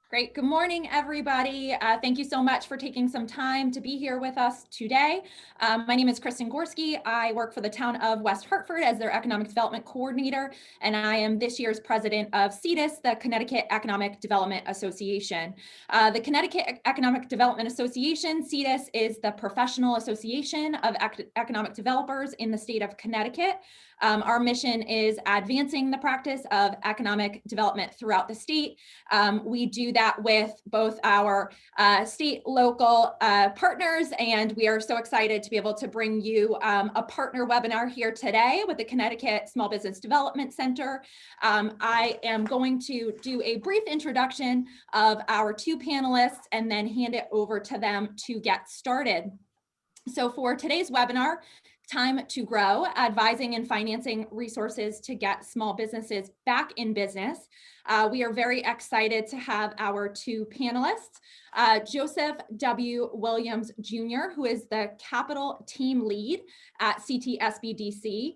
Great. Good morning, everybody. Thank you so much for taking some time to be here with us today. My name is Kristen Gorski. I work for the town of West Hartford as their Economic Development Coordinator, and I am this year's president of CEDAS, the Connecticut Economic Development Association. The Connecticut Economic Development Association, CEDAS, is the professional association of economic developers in the state of Connecticut. Our mission is advancing the practice of economic development throughout the state. We do that with both our state, local partners, and we are so excited to be able to bring you a partner webinar here today with the Connecticut Small Business Development Center. I am going to do a brief introduction of our two panelists and then hand it over to them to get started. So for today's webinar, Time to Grow, Advising and Financing Resources to Get Small Businesses Back in Business. We are very excited to have our two panelists, Joseph W. Williams Jr., who is the Capital Team Lead at CTSBDC.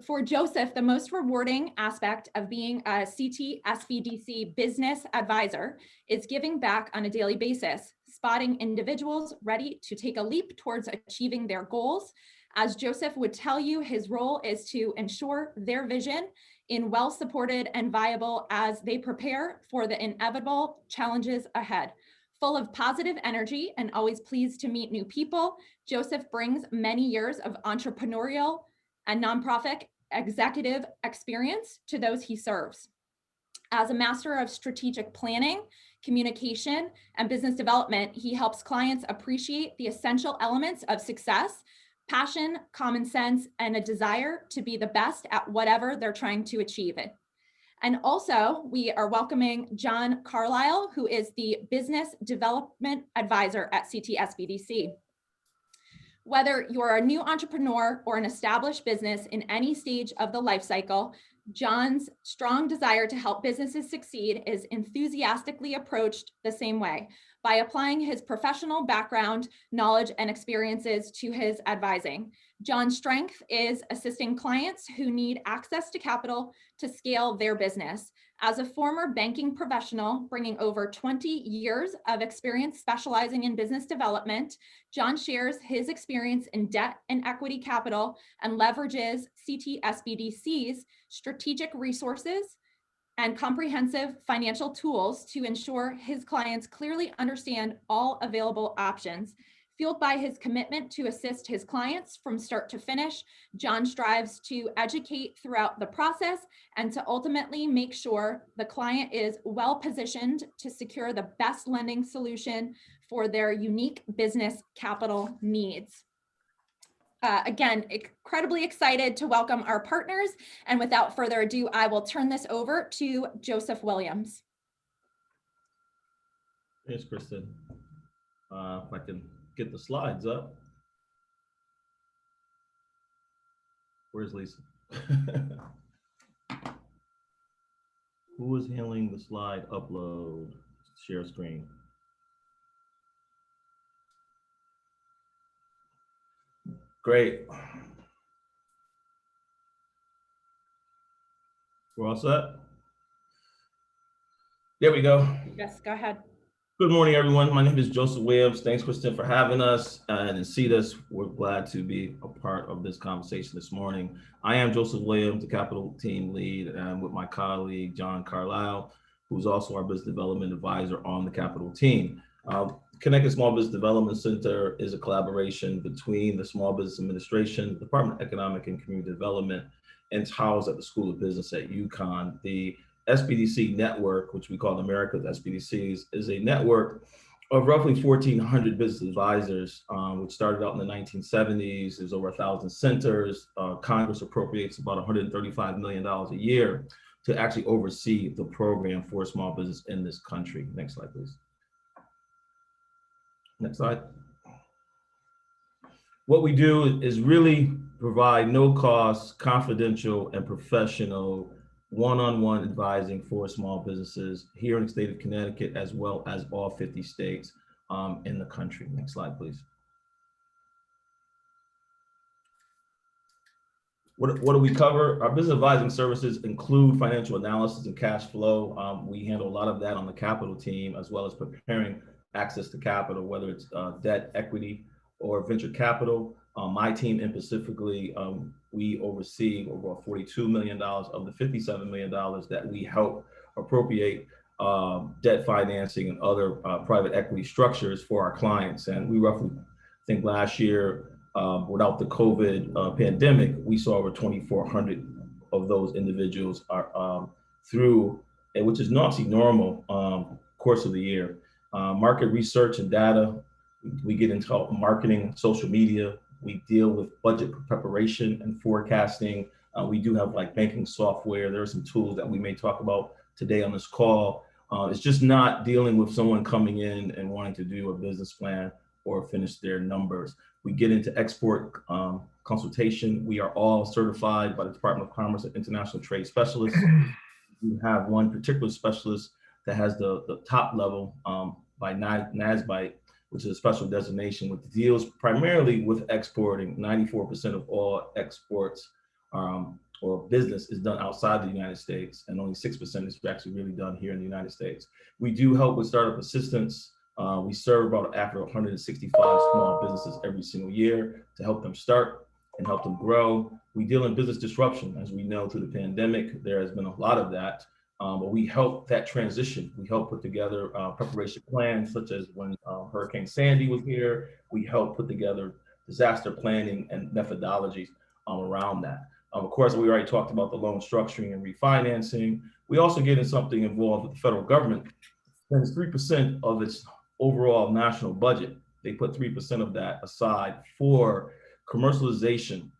For Joseph, the most rewarding aspect of being a CTSBDC business advisor is giving back on a daily basis, spotting individuals ready to take a leap towards achieving their goals. As Joseph would tell you, his role is to ensure their vision in well-supported and viable as they prepare for the inevitable challenges ahead. Full of positive energy and always pleased to meet new people, Joseph brings many years of entrepreneurial and nonprofit executive experience to those he serves. As a master of strategic planning, communication, and business development, he helps clients appreciate the essential elements of success: passion, common sense, and a desire to be the best at whatever they're trying to achieve it. And also, we are welcoming John Carlisle, who is the Business Development Advisor at CTSBDC. Whether you're a new entrepreneur or an established business in any stage of the life cycle, John's strong desire to help businesses succeed is enthusiastically approached the same way, by applying his professional background, knowledge, and experiences to his advising. John's strength is assisting clients who need access to capital to scale their business. As a former banking professional, bringing over 20 years of experience specializing in business development, John shares his experience in debt and equity capital and leverages CTSBDC's strategic resources and comprehensive financial tools to ensure his clients clearly understand all available options. Fueled by his commitment to assist his clients from start to finish, John strives to educate throughout the process and to ultimately make sure the client is well positioned to secure the best lending solution for their unique business capital needs. Again, incredibly excited to welcome our partners. And without further ado, I will turn this over to Joseph Williams. Thanks, Kristen. If I can get the slides up. Where's Lisa? Who is handling the slide upload? Share screen. Great. We're all set? There we go. Yes, go ahead. Good morning, everyone. My name is Joseph Williams. Thanks, Kristen, for having us. And in CEDAS, we're glad to be a part of this conversation this morning. I am Joseph Williams, the Capital Team Lead, and I'm with my colleague, John Carlisle, who's also our Business Development Advisor on the Capital Team. Connecticut Small Business Development Center is a collaboration between the Small Business Administration, Department of Economic and Community Development, and housed at the School of Business at UConn. The SBDC network, which we call America's SBDCs, is a network of roughly 1,400 business advisors, which started out in the 1970s. There's over 1,000 centers. Congress appropriates about $135 million a year to actually oversee the program for small business in this country. Next slide, please. Next slide. What we do is really provide no cost, confidential, and professional one-on-one advising for small businesses here in the state of Connecticut, as well as all 50 states in the country. Next slide, please. What do we cover? Our business advising services include financial analysis and cash flow. We handle a lot of that on the capital team, as well as preparing access to capital, whether it's debt, equity, or venture capital. My team in specifically, we oversee over $42 million of the $57 million that we help appropriate debt financing and other private equity structures for our clients. And we roughly, I think last year, without the COVID pandemic, we saw over 2,400 of those individuals are through, which is obviously normal course of the year. Market research and data, we get into marketing, social media, we deal with budget preparation and forecasting. We do have like banking software. There are some tools that we may talk about today on this call. It's just not dealing with someone coming in and wanting to do a business plan or finish their numbers. We get into export consultation. We are all certified by the Department of Commerce and International Trade Specialists. We have one particular specialist that has the top level by NASBITE, which is a special designation, which deals primarily with exporting. 94% of all exports or business is done outside the United States, and only 6% is actually really done here in the United States. We do help with startup assistance. We serve about after 165 small businesses every single year to help them start and help them grow. We deal in business disruption. As we know, through the pandemic, there has been a lot of that, but we help that transition. We help put together preparation plans, such as when Hurricane Sandy was here. We help put together disaster planning and methodologies around that. Of course, we already talked about the loan structuring and refinancing. We also get in something involved with the federal government. Spends 3% of its overall national budget. They put 3% of that aside for commercialization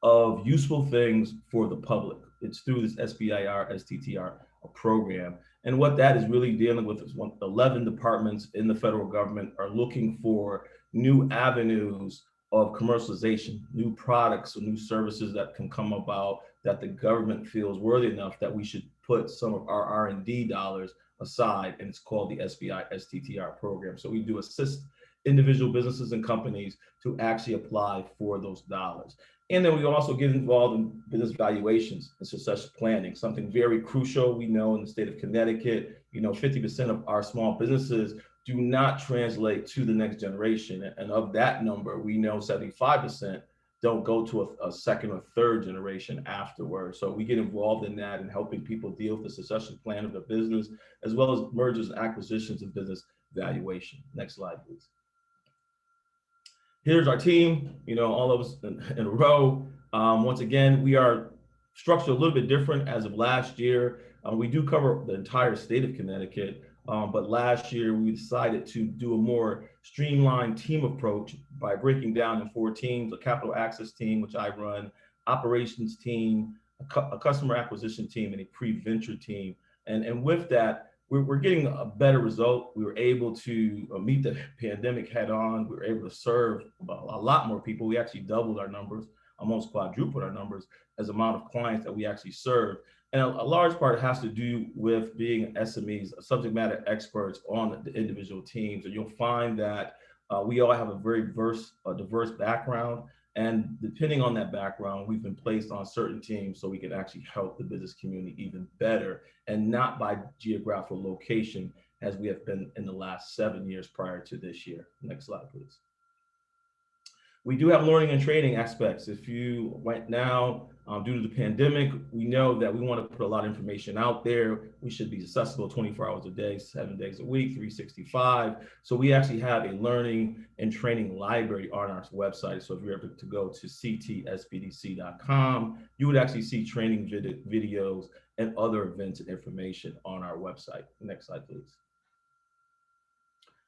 of useful things for the public. It's through this SBIR, STTR program. And what that is really dealing with is 11 departments in the federal government are looking for new avenues of commercialization, new products or new services that can come about that the government feels worthy enough that we should put some of our R&D dollars aside, and it's called the SBI STTR program. So we do assist individual businesses and companies to actually apply for those dollars. And then we also get involved in business valuations and succession planning, something very crucial. We know in the state of Connecticut, 50% of our small businesses do not translate to the next generation. And of that number, we know 75% don't go to a second or third generation afterwards. So we get involved in that and helping people deal with the succession plan of their business, as well as mergers and acquisitions and business valuation. Next slide, please. Here's our team, all of us in a row. Once again, we are structured a little bit different as of last year. We do cover the entire state of Connecticut, but last year we decided to do a more streamlined team approach by breaking down in 4 teams: a capital access team, which I run, operations team, a customer acquisition team, and a pre-venture team. And with that, we're getting a better result. We were able to meet the pandemic head on. We were able to serve a lot more people. We actually doubled our numbers, almost quadrupled our numbers as amount of clients that we actually serve. And a large part has to do with being SMEs, subject matter experts on the individual teams. And you'll find that we all have a very diverse background. And depending on that background, we've been placed on certain teams so we can actually help the business community even better, and not by geographical location as we have been in the last 7 years prior to this year. Next slide, please. We do have learning and training aspects. If you right now, due to the pandemic, we know that we want to put a lot of information out there. We should be accessible 24 hours a day, 7 days a week, 365. So we actually have a learning and training library on our website. So if you're able to go to ctspdc.com, you would actually see training videos and other events and information on our website. Next slide, please.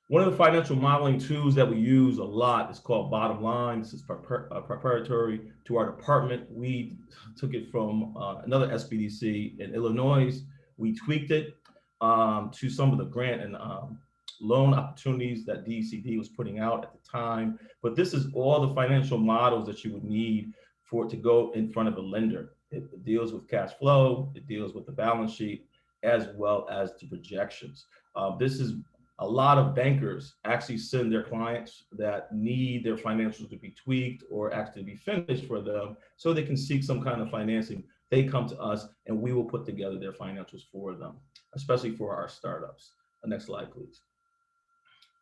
One of the financial modeling tools that we use a lot is called Bottom Line. This is proprietary to our department. We took it from another SBDC in Illinois. We tweaked it to some of the grant and loan opportunities that DCD was putting out at the time. But this is all the financial models that you would need for it to go in front of a lender. It deals with cash flow, it deals with the balance sheet, as well as the projections. This is A lot of bankers actually send their clients that need their financials to be tweaked or actually be finished for them so they can seek some kind of financing. They come to us and we will put together their financials for them, especially for our startups. Next slide, please.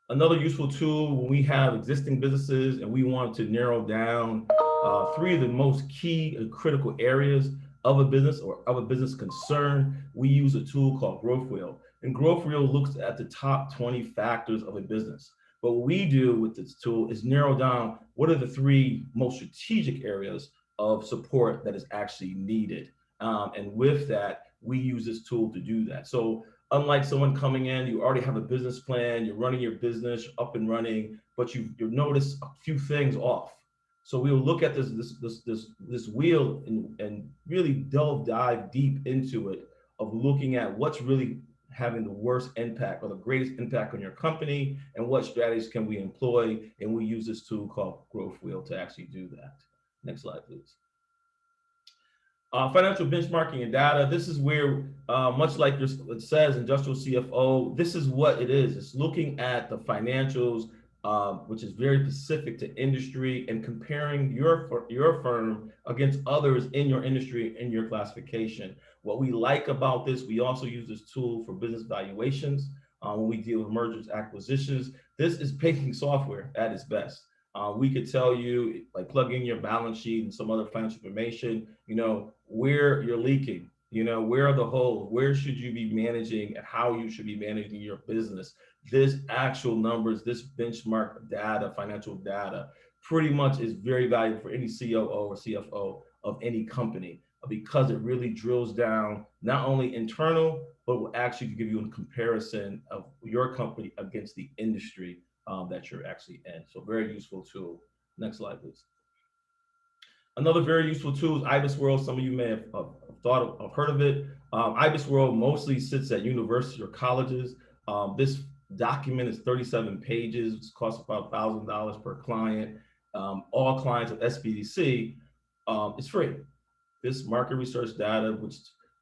Another useful tool when we have existing businesses and we want to narrow down three of the most key and critical areas of a business or of a business concern, we use a tool called Growth Wheel. And Growth Wheel looks at the top 20 factors of a business. But what we do with this tool is narrow down what are the three most strategic areas of support that is actually needed. And with that, we use this tool to do that. So unlike someone coming in, you already have a business plan, you're running your business up and running, but you notice a few things off. So we will look at this wheel and really dive deep into it of looking at what's really having the worst impact or the greatest impact on your company and what strategies can we employ. And we use this tool called Growth Wheel to actually do that. Next slide, please. Financial benchmarking and data. This is where, much like it says, industrial CFO, this is what it is. It's looking at the financials, which is very specific to industry and comparing your firm against others in your industry, in your classification. What we like about this, we also use this tool for business valuations when we deal with mergers, acquisitions. This is banking software at its best. We could tell you, like plug in your balance sheet and some other financial information, where you're leaking, where are the holes, where should you be managing and how you should be managing your business. This actual numbers, this benchmark data, financial data, pretty much is very valuable for any COO or CFO of any company because it really drills down not only internal, but will actually give you a comparison of your company against the industry that you're actually in. So very useful tool. Next slide, please. Another very useful tool is IBIS World. Some of you may have heard of it. IBIS World mostly sits at universities or colleges. This document is 37 pages. It costs about $1,000 per client. All clients of SBDC, it's free. This market research data, which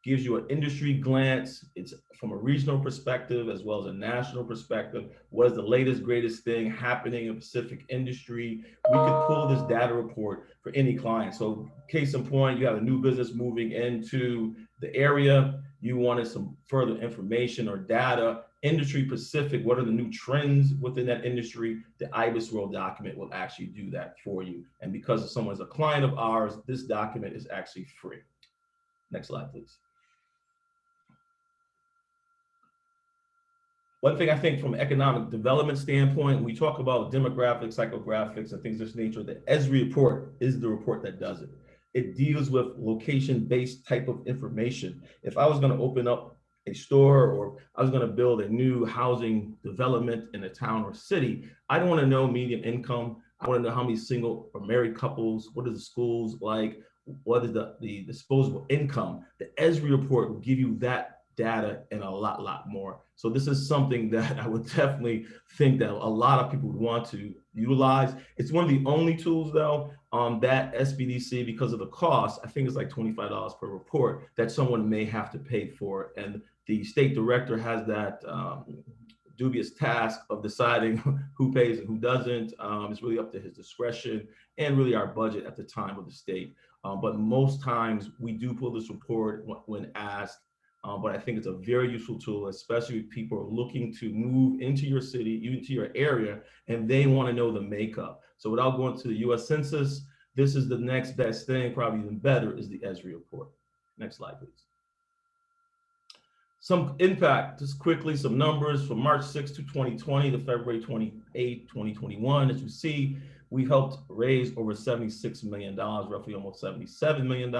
gives you an industry glance. It's from a regional perspective as well as a national perspective. What is the latest, greatest thing happening in Pacific industry? We could pull this data report for any client. So case in point, you have a new business moving into the area. You wanted some further information or data, industry specific. What are the new trends within that industry? The IBIS World document will actually do that for you. And because someone's a client of ours, this document is actually free. Next slide, please. One thing I think from an economic development standpoint, we talk about demographics, psychographics, and things of this nature, the ESRI report is the report that does it. It deals with location-based type of information. If I was going to open up a store or I was going to build a new housing development in a town or city, I don't want to know median income. I want to know how many single or married couples, what are the schools like, what is the disposable income. The ESRI report will give you that data and a lot more. So this is something that I would definitely think that a lot of people would want to utilize. It's one of the only tools though that SBDC, because of the cost, I think it's like $25 per report that someone may have to pay for. And the state director has that dubious task of deciding who pays and who doesn't. It's really up to his discretion and really our budget at the time of the state. But most times we do pull this report when asked. But I think it's a very useful tool, especially if people are looking to move into your city, into your area, and they want to know the makeup. So without going to the US Census, this is the next best thing, probably even better, is the ESRI report. Next slide, please. Some impact, just quickly, some numbers from March 6 to 2020 to February 28, 2021. As you see, we helped raise over $76 million, roughly almost $77 million.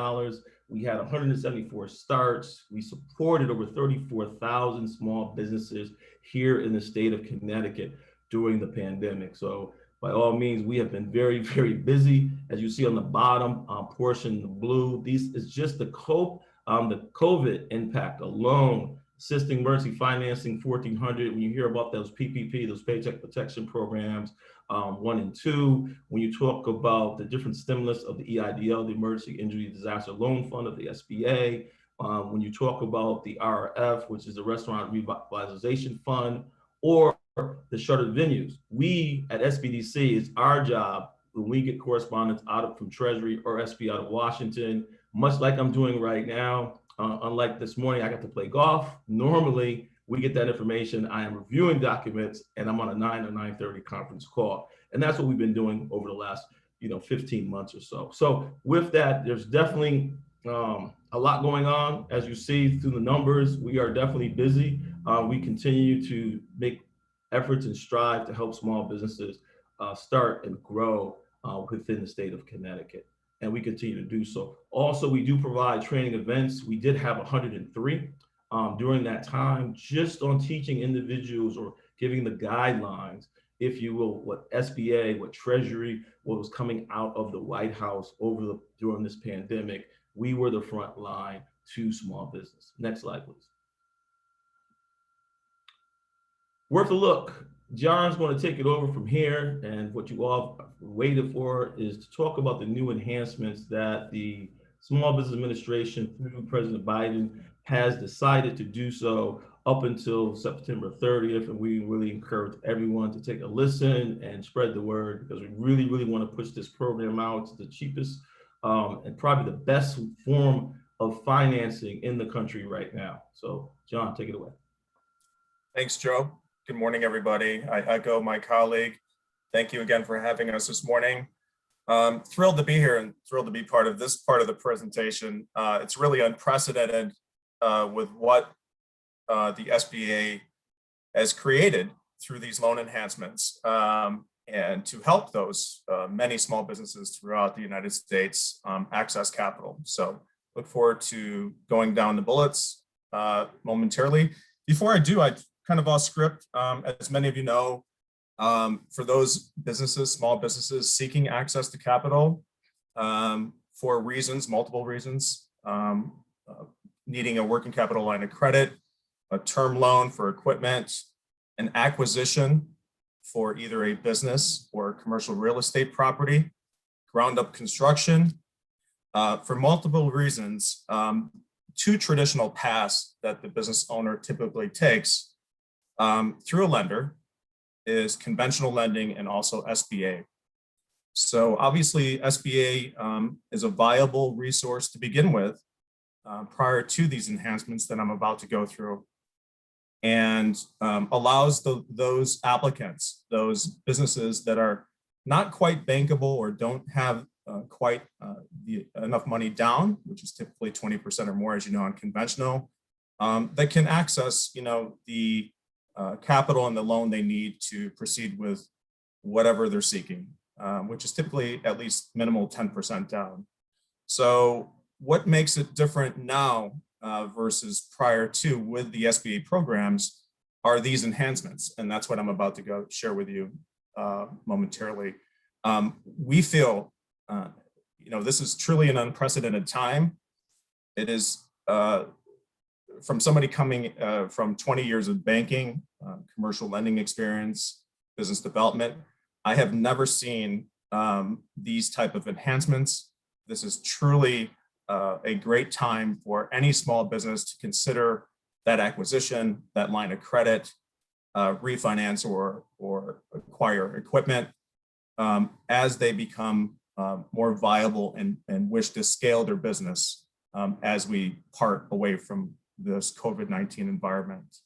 We had 174 starts. We supported over 34,000 small businesses here in the state of Connecticut during the pandemic. So by all means, we have been very, very busy. As you see on the bottom portion, the blue, this is just the COVID impact alone. Assisting emergency financing, 1,400. When you hear about those PPP, those paycheck protection programs, 1 and 2, when you talk about the different stimulus of the EIDL, the Emergency Injury Disaster Loan Fund of the SBA, when you talk about the RRF, which is the Restaurant Revitalization Fund, or the shuttered venues. We at SBDC, it's our job when we get correspondence from Treasury or SB out of Washington, much like I'm doing right now. Unlike this morning, I got to play golf. Normally, we get that information. I am reviewing documents, and I'm on a 9 or 9:30 conference call, and that's what we've been doing over the last 15 months or so. So with that, there's definitely a lot going on. As you see through the numbers, we are definitely busy. We continue to make efforts and strive to help small businesses start and grow within the state of Connecticut, and we continue to do so. Also, we do provide training events. We did have 103 during that time, just on teaching individuals or giving the guidelines, if you will, what SBA, what Treasury, what was coming out of the White House during this pandemic. We were the front line to small business. Next slide, please. Worth a look. John's going to take it over from here, and what you all waited for is to talk about the new enhancements that the Small Business Administration through President Biden has decided to do so up until September 30th. And we really encourage everyone to take a listen and spread the word, because we really, really want to push this program out. It's the cheapest and probably the best form of financing in the country right now. So John, take it away. Thanks, Joe. Good morning, everybody. I echo my colleague. Thank you again for having us this morning. Thrilled to be here and thrilled to be part of this part of the presentation. It's really unprecedented with what the SBA has created through these loan enhancements and to help those many small businesses throughout the United States access capital. So look forward to going down the bullets momentarily. Before I do, I kind of off script, as many of you know, for those businesses, small businesses seeking access to capital for reasons, multiple reasons, needing a working capital line of credit, a term loan for equipment, an acquisition for either a business or commercial real estate property, ground up construction, for multiple reasons, two traditional paths that the business owner typically takes through a lender is conventional lending and also SBA. So obviously SBA is a viable resource to begin with prior to these enhancements that I'm about to go through, and allows those applicants, those businesses that are not quite bankable or don't have quite enough money down, which is typically 20% or more, as you know, on conventional, that can access, the capital and the loan they need to proceed with whatever they're seeking, which is typically at least minimal 10% down. So what makes it different now versus prior to with the SBA programs are these enhancements. And that's what I'm about to go share with you momentarily. We feel, this is truly an unprecedented time. It is from somebody coming from 20 years of banking, commercial lending experience, business development. I have never seen these type of enhancements. This is truly a great time for any small business to consider that acquisition, that line of credit, refinance or acquire equipment as they become more viable and wish to scale their business as we part away from this COVID-19 environment.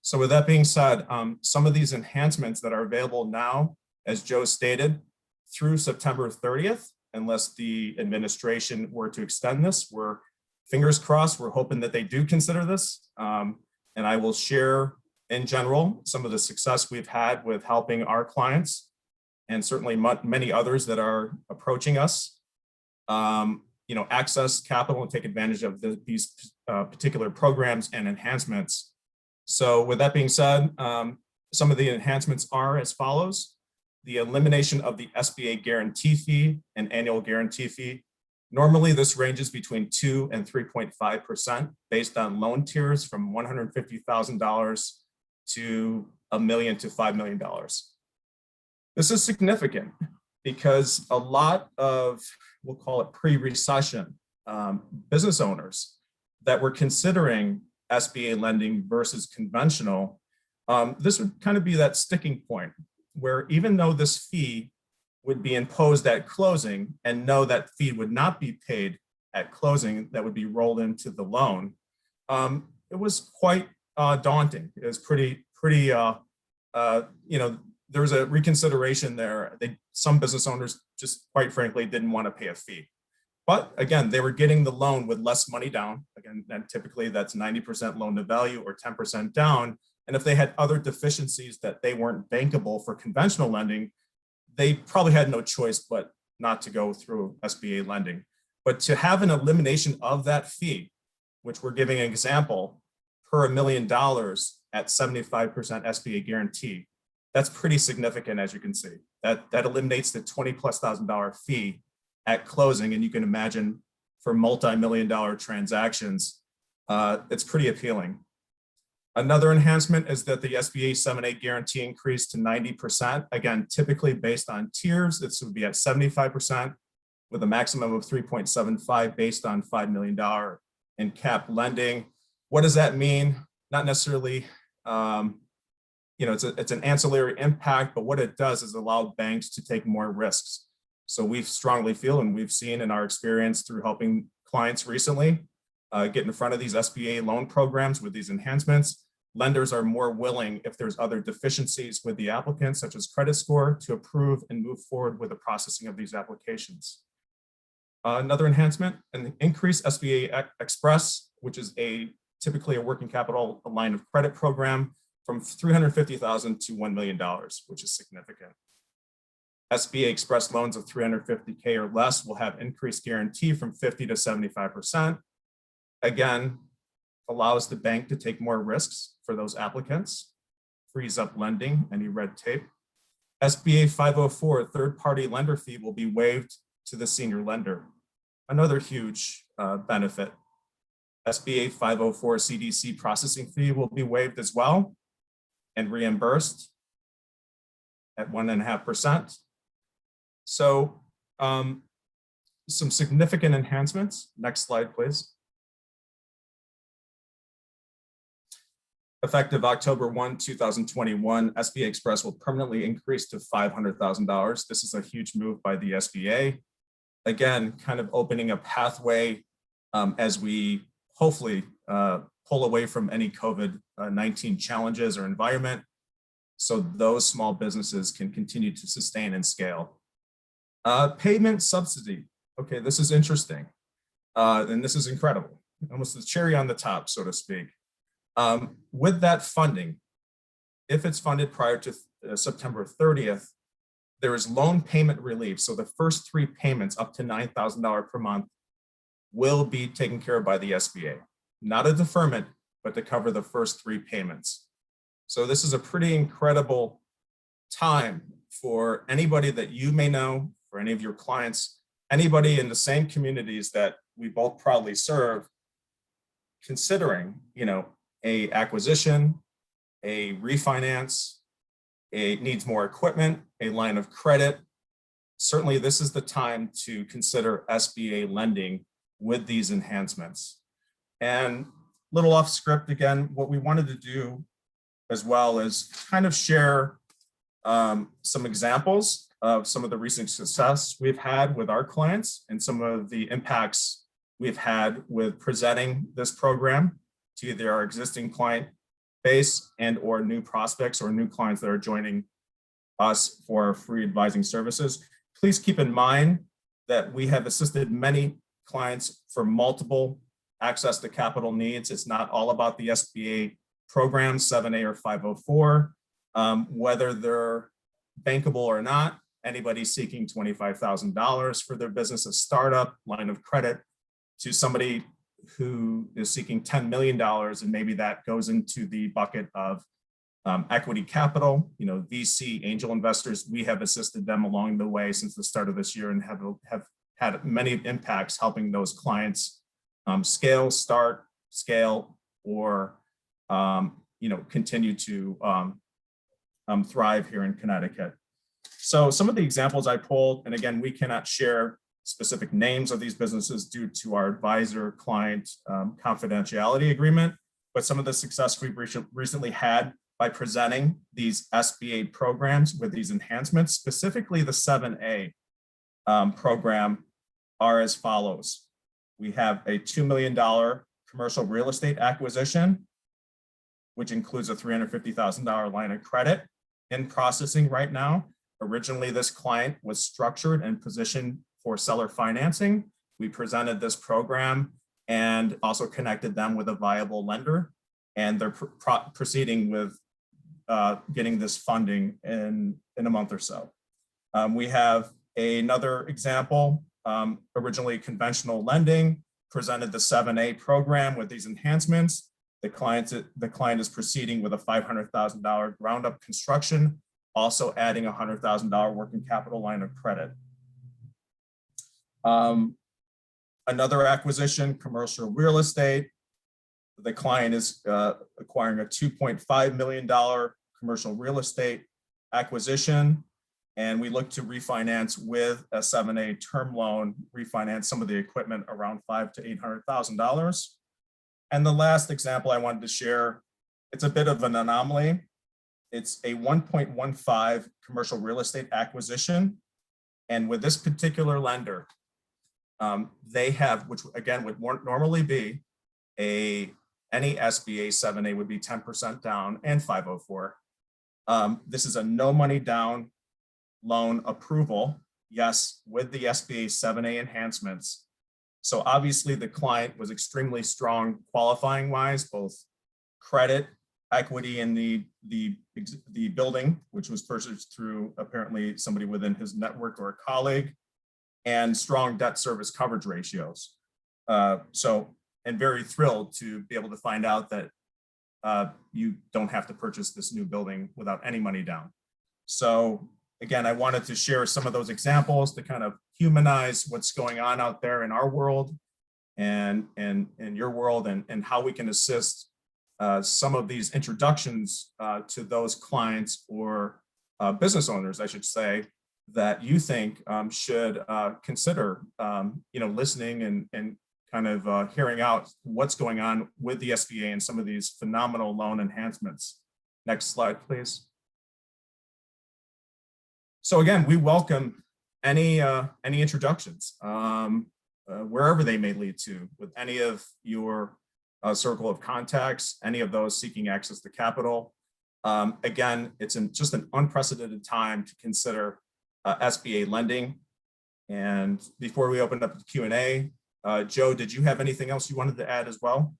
So with that being said, some of these enhancements that are available now, as Joe stated, through September 30th, unless the administration were to extend this, we're fingers crossed, we're hoping that they do consider this. And I will share in general some of the success we've had with helping our clients and certainly many others that are approaching us, access capital and take advantage of these particular programs and enhancements. So with that being said, some of the enhancements are as follows: the elimination of the SBA guarantee fee and annual guarantee fee. Normally this ranges between 2 and 3.5% based on loan tiers from $150,000 to $1 million to $5 million. This is significant because a lot of, we'll call it pre-recession, business owners that were considering SBA lending versus conventional This would kind of be that sticking point where even though this fee would be imposed at closing and know that fee would not be paid at closing, that would be rolled into the loan, it was quite daunting. It was pretty, there was a reconsideration there. Some business owners just quite frankly didn't want to pay a fee. But again, they were getting the loan with less money down. Again, and typically that's 90% loan to value or 10% down. And if they had other deficiencies that they weren't bankable for conventional lending, they probably had no choice but not to go through SBA lending. But to have an elimination of that fee, which we're giving an example, per $1 million at 75% SBA guarantee, that's pretty significant, as you can see. That eliminates the $20,000+ fee at closing, and you can imagine for multi-million-dollar transactions, it's pretty appealing. Another enhancement is that the SBA 7(a) guarantee increased to 90%. Again, typically based on tiers, this would be at 75% with a maximum of 3.75 based on $5 million in cap lending. What does that mean? Not necessarily, it's an ancillary impact, but what it does is allow banks to take more risks. So we strongly feel, and we've seen in our experience through helping clients recently get in front of these SBA loan programs with these enhancements, lenders are more willing, if there's other deficiencies with the applicant, such as credit score, to approve and move forward with the processing of these applications. Another enhancement, an increased SBA Express, which is typically a working capital line of credit program, from $350,000 to $1 million, which is significant. SBA Express loans of $350K or less will have increased guarantee from 50 to 75%. Again, allows the bank to take more risks for those applicants, frees up lending, any red tape. SBA 504 third-party lender fee will be waived to the senior lender. Another huge benefit. SBA 504 CDC processing fee will be waived as well and reimbursed at 1.5%. So some significant enhancements. Next slide, please. Effective October 1, 2021, SBA Express will permanently increase to $500,000. This is a huge move by the SBA. Again, kind of opening a pathway as we hopefully pull away from any COVID-19 challenges or environment, so those small businesses can continue to sustain and scale. Payment subsidy. Okay, this is interesting. And this is incredible. Almost the cherry on the top, so to speak. With that funding, if it's funded prior to September 30th, there is loan payment relief. So the first 3 payments up to $9,000 per month will be taken care of by the SBA. Not a deferment, but to cover the first 3 payments. So this is a pretty incredible time for anybody that you may know, for any of your clients, anybody in the same communities that we both proudly serve, considering, a acquisition, a refinance, needs more equipment, a line of credit. Certainly this is the time to consider SBA lending with these enhancements. And little off script again, what we wanted to do as well is kind of share some examples of some of the recent success we've had with our clients and some of the impacts we've had with presenting this program to either our existing client base and or new prospects or new clients that are joining us for free advising services. Please keep in mind that we have assisted many clients for multiple access to capital needs. It's not all about the SBA program, 7(a) or 504, whether they're bankable or not. Anybody seeking $25,000 for their business, a startup, line of credit, to somebody who is seeking $10 million, and maybe that goes into the bucket of equity capital, VC angel investors. We have assisted them along the way since the start of this year and have had many impacts helping those clients scale, or continue to thrive here in Connecticut. So some of the examples I pulled, and again, we cannot share specific names of these businesses due to our advisor-client confidentiality agreement, but some of the success we've recently had by presenting these SBA programs with these enhancements, specifically the 7A program, are as follows. We have a $2 million commercial real estate acquisition, which includes a $350,000 line of credit in processing right now. Originally, this client was structured and positioned for seller financing. We presented this program and also connected them with a viable lender, and they're proceeding with getting this funding in a month or so. We have another example, originally conventional lending, presented the 7A program with these enhancements. The client is proceeding with a $500,000 ground up construction, also adding a $100,000 working capital line of credit. Another acquisition, commercial real estate. The client is acquiring a $2.5 million commercial real estate acquisition, and we look to refinance with a 7A term loan, refinance some of the equipment around $500,000 to $800,000. And the last example I wanted to share, it's a bit of an anomaly. It's a 1.15 commercial real estate acquisition. And with this particular lender, they have, which again would normally be any SBA 7A would be 10% down and 504. This is a no money down loan approval, yes, with the SBA 7A enhancements. So obviously the client was extremely strong qualifying wise, both credit, equity in the building, which was purchased through apparently somebody within his network or a colleague, and strong debt service coverage ratios. And very thrilled to be able to find out that you don't have to purchase this new building without any money down. So again, I wanted to share some of those examples to kind of humanize what's going on out there in our world and in your world, and how we can assist some of these introductions to those clients or business owners, I should say, that you think should consider listening and kind of hearing out what's going on with the SBA and some of these phenomenal loan enhancements. Next slide, please. So again, we welcome any introductions, wherever they may lead to, with any of your circle of contacts, any of those seeking access to capital. Again, it's just an unprecedented time to consider SBA lending. And before we open up the Q&A, Joe, did you have anything else you wanted to add as well?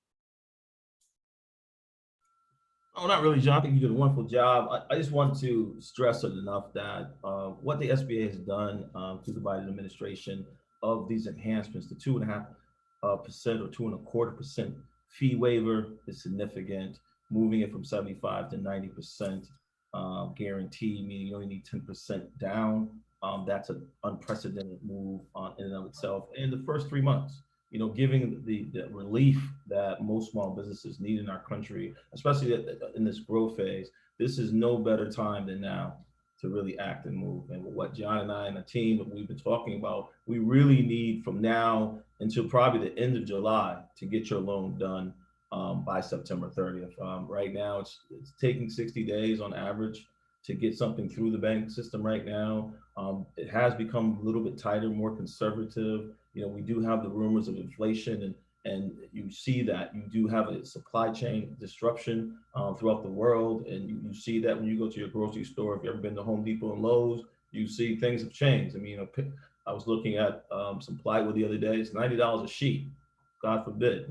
Oh, not really, John. I think you did a wonderful job. I just want to stress it enough that what the SBA has done through the Biden administration of these enhancements, the 2.5% or 2.25% fee waiver is significant. Moving it from 75 to 90% guarantee, meaning you only need 10% down. That's an unprecedented move in and of itself. In the first 3 months, giving the relief that most small businesses need in our country, especially in this growth phase, this is no better time than now to really act and move. And what John and I and the team that we've been talking about, we really need from now until probably the end of July to get your loan done by September 30th. Right now, it's taking 60 days on average to get something through the bank system right now. It has become a little bit tighter, more conservative. We do have the rumors of inflation, and you see that you do have a supply chain disruption throughout the world. And you see that when you go to your grocery store. If you've ever been to Home Depot and Lowe's, you see things have changed. I mean, I was looking at some plywood the other day. It's $90 a sheet, God forbid,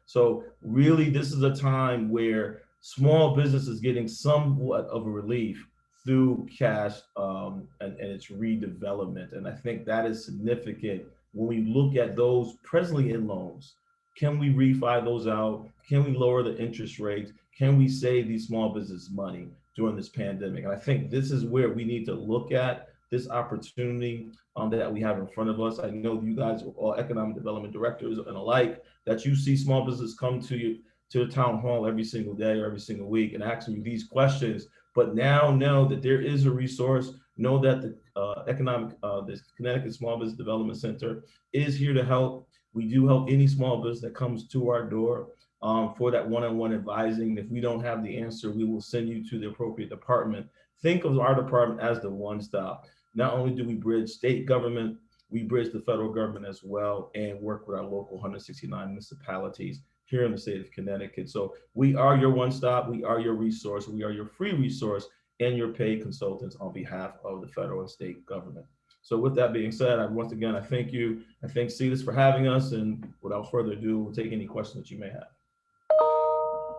So really, this is a time where small business is getting somewhat of a relief through cash and its redevelopment. And I think that is significant when we look at those presently in loans. Can we refi those out? Can we lower the interest rates? Can we save these small business money during this pandemic? And I think this is where we need to look at this opportunity that we have in front of us. I know you guys are all economic development directors and alike, that you see small business come to you to the town hall every single day or every single week and asking you these questions. But now know that there is a resource. Know that the the Connecticut Small Business Development Center is here to help. We do help any small business that comes to our door. for that one-on-one advising. If we don't have the answer, we will send you to the appropriate department. Think of our department as the one-stop. Not only do we bridge state government, we bridge the federal government as well and work with our local 169 municipalities here in the state of Connecticut. So we are your one-stop, we are your resource, we are your free resource and your paid consultants on behalf of the federal and state government. So with that being said, once again, I thank you. I thank CEDAS for having us, and without further ado, we'll take any questions that you may have.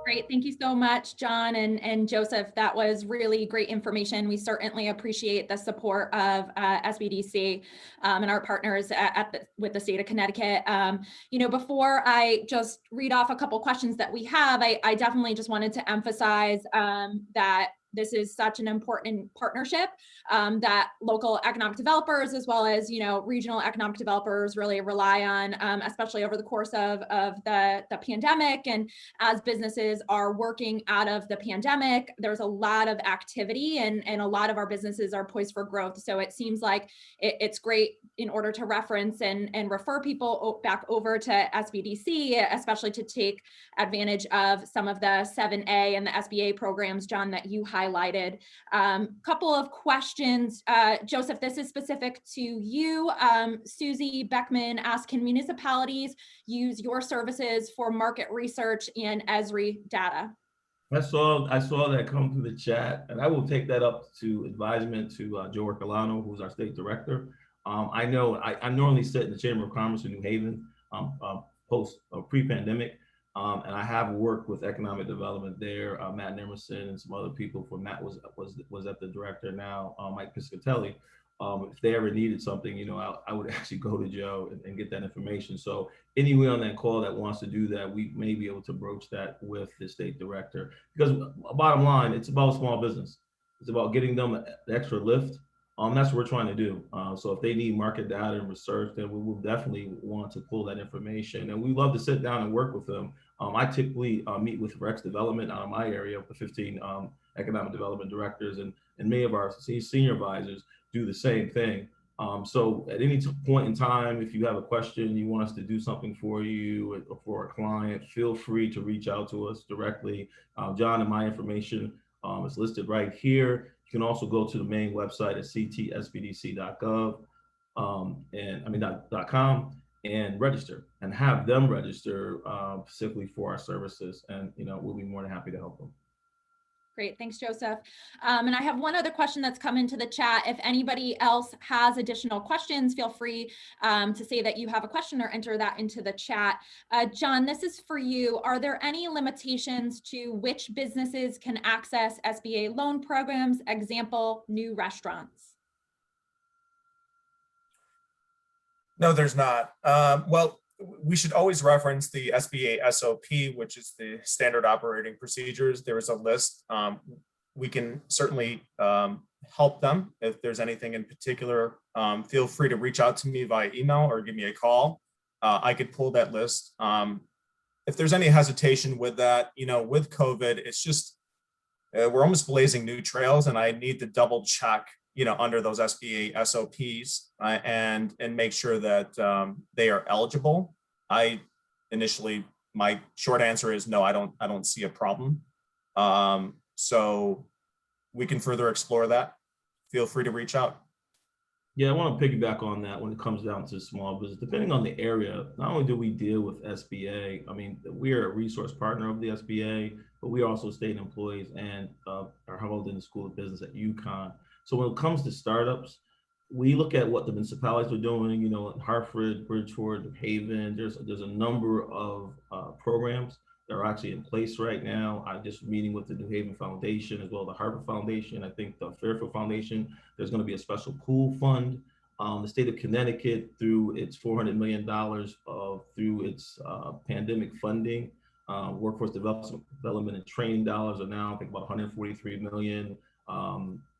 Great. Thank you so much, John and Joseph. That was really great information. We certainly appreciate the support of SBDC and our partners with the state of Connecticut. Before I just read off a couple questions that we have, I definitely just wanted to emphasize that this is such an important partnership that local economic developers, as well as regional economic developers, really rely on, especially over the course of the pandemic. And as businesses are working out of the pandemic, there's a lot of activity, and a lot of our businesses are poised for growth. So it seems like it's great in order to reference and refer people back over to SBDC, especially to take advantage of some of the 7A and the SBA programs, John, that you highlighted. Couple of questions. Joseph, this is specific to you. Susie Beckman asked, can municipalities use your services for market research and ESRI data? I saw that come through the chat, and I will take that up to advisement to Joe Orcolano, who's our state director. I know I normally sit in the Chamber of Commerce in New Haven pre-pandemic, and I have worked with economic development there. Matt Emerson and some other people. For Matt was at the director now. Mike Piscatelli. If they ever needed something, I would actually go to Joe and get that information. So anyone on that call that wants to do that, we may be able to broach that with the state director. Because bottom line, it's about small business. It's about getting them the extra lift. That's what we're trying to do. So if they need market data and research, then we will definitely want to pull that information. And we love to sit down and work with them. I typically meet with Rex Development out of my area, with 15 economic development directors, and many of our senior advisors do the same thing. So at any point in time, if you have a question, you want us to do something for you or for a client, feel free to reach out to us directly. John and my information is listed right here. You can also go to the main website at ctsbdc.gov .com and register, and have them register specifically for our services, and we'll be more than happy to help them. Great, thanks, Joseph. And I have one other question that's come into the chat. If anybody else has additional questions, feel free to say that you have a question or enter that into the chat. John, this is for you. Are there any limitations to which businesses can access SBA loan programs? Example, new restaurants. No, there's not. Well, we should always reference the SBA SOP, which is the standard operating procedures. There is a list. We can certainly help them if there's anything in particular. Feel free to reach out to me via email or give me a call. I could pull that list. If there's any hesitation with that, with COVID, it's just, we're almost blazing new trails, and I need to double check under those SBA SOPs and make sure that they are eligible. My short answer is no, I don't see a problem. So we can further explore that. Feel free to reach out. Yeah, I want to piggyback on that when it comes down to small business. Depending on the area, not only do we deal with SBA, we are a resource partner of the SBA, but we are also state employees and are held in the School of Business at UConn. So when it comes to startups, we look at what the municipalities are doing, Hartford, Bridgeport, New Haven. There's a number of programs that are actually in place right now. I'm just meeting with the New Haven Foundation as well as the Hartford Foundation. I think the Fairfield Foundation, there's going to be a special pool fund. The state of Connecticut, through its $400 million through its pandemic funding, workforce development and training dollars are now, I think, about $143 million.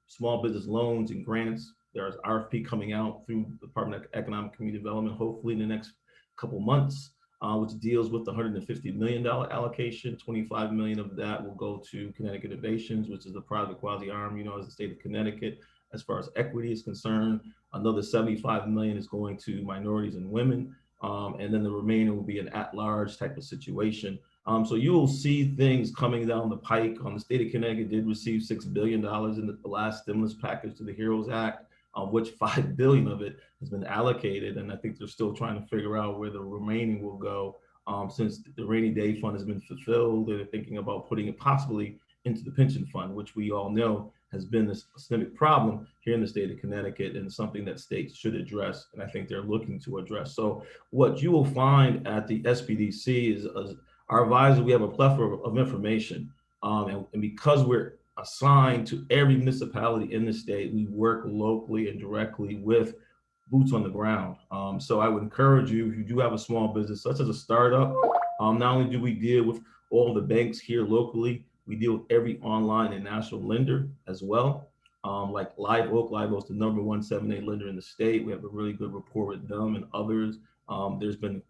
Small business loans and grants. There's RFP coming out through the Department of Economic and Community Development, hopefully in the next couple months, which deals with the $150 million allocation. 25 million of that will go to Connecticut Innovations, which is the private quasi arm, as the state of Connecticut, as far as equity is concerned. Another 75 million is going to minorities and women. And then the remainder will be an at-large type of situation. So you will see things coming down the pike. The state of Connecticut did receive $6 billion in the last stimulus package to the HEROES Act, of which $5 billion of it has been allocated. And I think they're still trying to figure out where the remaining will go. Since the rainy day fund has been fulfilled, they're thinking about putting it possibly into the pension fund, which we all know has been a systemic problem here in the state of Connecticut and something that states should address. And I think they're looking to address. So what you will find at the SBDC is our advisors, we have a plethora of information. And because we're assigned to every municipality in the state, we work locally and directly with boots on the ground. So I would encourage you, if you do have a small business, such as a startup, not only do we deal with all the banks here locally, we deal with every online and national lender as well. Like Live Oak is the #1 7(a) lender in the state. We have a really good rapport with them and others. There's been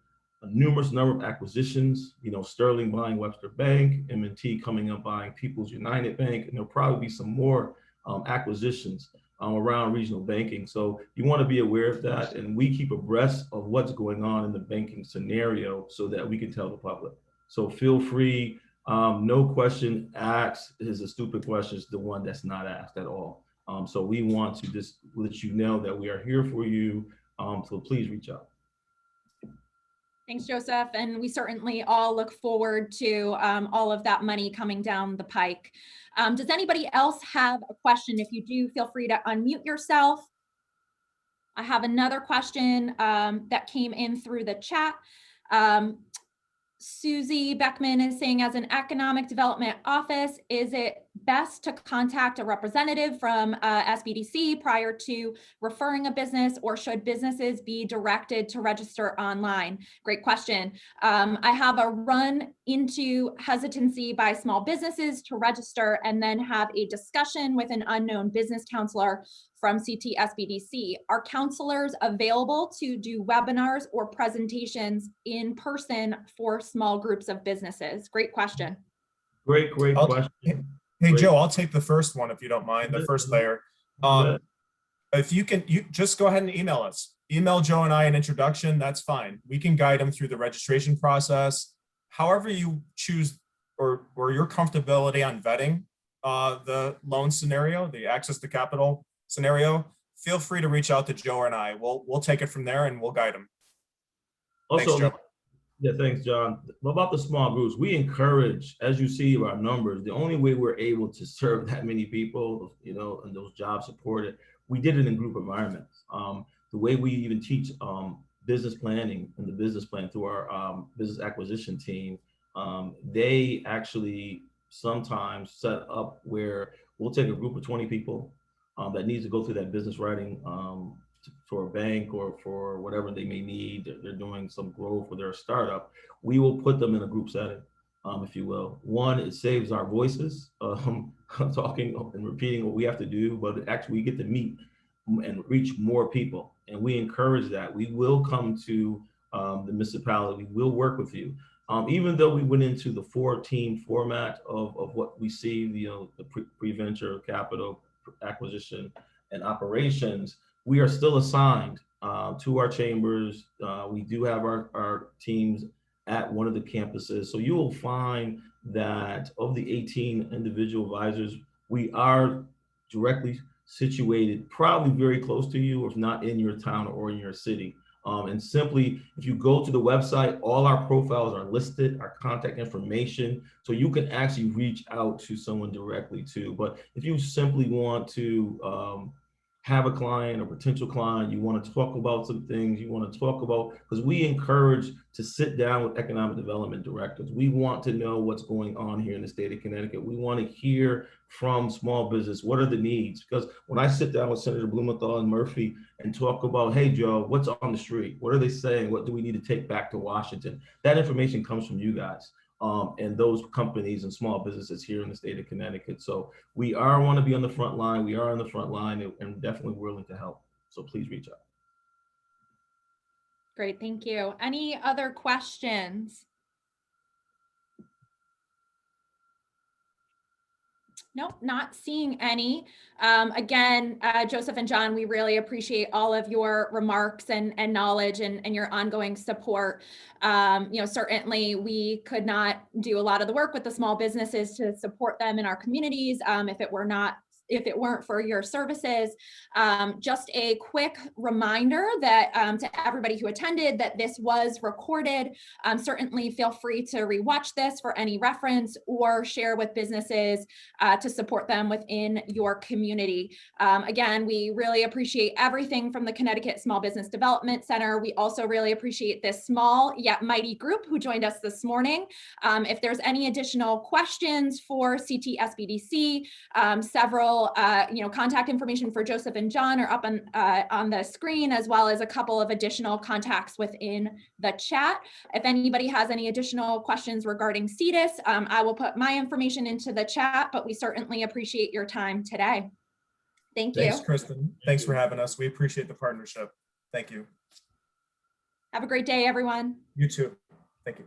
a numerous number of acquisitions, Sterling buying Webster Bank, M&T coming up buying People's United Bank, and there'll probably be some more acquisitions around regional banking. So you want to be aware of that, and we keep abreast of what's going on in the banking scenario so that we can tell the public. So feel free, no question asked is a stupid question, it's the one that's not asked at all. So we want to just let you know that we are here for you, so please reach out. Thanks, Joseph. And we certainly all look forward to all of that money coming down the pike. Does anybody else have a question? If you do, feel free to unmute yourself. I have another question that came in through the chat. Susie Beckman is saying, as an economic development office, is it best to contact a representative from SBDC prior to referring a business, or should businesses be directed to register online? Great question. I have a run into hesitancy by small businesses to register and then have a discussion with an unknown business counselor from CTSBDC. Are counselors available to do webinars or presentations in person for small groups of businesses? Great question. Great question. Hey, Joe, I'll take the first one if you don't mind, the first layer. If you can, you just go ahead and email us. Email Joe and I an introduction, that's fine. We can guide them through the registration process. However you choose, or your comfortability on vetting the loan scenario, the access to capital scenario, feel free to reach out to Joe and I. We'll take it from there and we'll guide them. Also, thanks, Joe. Yeah, thanks, John. About the small groups, we encourage, as you see our numbers, the only way we're able to serve that many people, and those jobs supported, we did it in group environments. The way we even teach business planning and the business plan through our business acquisition team, they actually sometimes set up where we'll take a group of 20 people that needs to go through that business writing for a bank or for whatever they may need. They're doing some growth or they're a startup. We will put them in a group setting, if you will. One, it saves our voices talking and repeating what we have to do, but actually we get to meet and reach more people. And we encourage that. We will come to the municipality. We will work with you. Even though we went into the 4-team format of what we see, the pre-venture capital acquisition and operations, we are still assigned to our chambers. We do have our teams at one of the campuses. So you will find that of the 18 individual advisors, we are directly situated, probably very close to you, if not in your town or in your city. And simply, if you go to the website, all our profiles are listed, our contact information, so you can actually reach out to someone directly too. But if you simply want to have a client or potential client, you want to talk about some things, you want to talk about, because we encourage to sit down with economic development directors. We want to know what's going on here in the state of Connecticut. We want to hear from small business, what are the needs? Because when I sit down with Senator Blumenthal and Murphy and talk about, hey, Joe, what's on the street? What are they saying? What do we need to take back to Washington? That information comes from you guys. And those companies and small businesses here in the state of Connecticut. So we want to be on the front line. We are on the front line and definitely willing to help. So please reach out. Great, thank you. Any other questions? Nope, not seeing any. Again, Joseph and John, we really appreciate all of your remarks and knowledge and your ongoing support. Certainly we could not do a lot of the work with the small businesses to support them in our communities if it weren't for your services. Just a quick reminder that to everybody who attended that this was recorded. Certainly feel free to rewatch this for any reference or share with businesses to support them within your community. Again, we really appreciate everything from the Connecticut Small Business Development Center. We also really appreciate this small yet mighty group who joined us this morning. If there's any additional questions for CTSBDC, several contact information for Joseph and John are up on the screen, as well as a couple of additional contacts within the chat. If anybody has any additional questions regarding CEDAS, I will put my information into the chat, but we certainly appreciate your time today. Thank you. Thanks, Kristen. Thanks for having us. We appreciate the partnership. Thank you. Have a great day, everyone. You too. Thank you.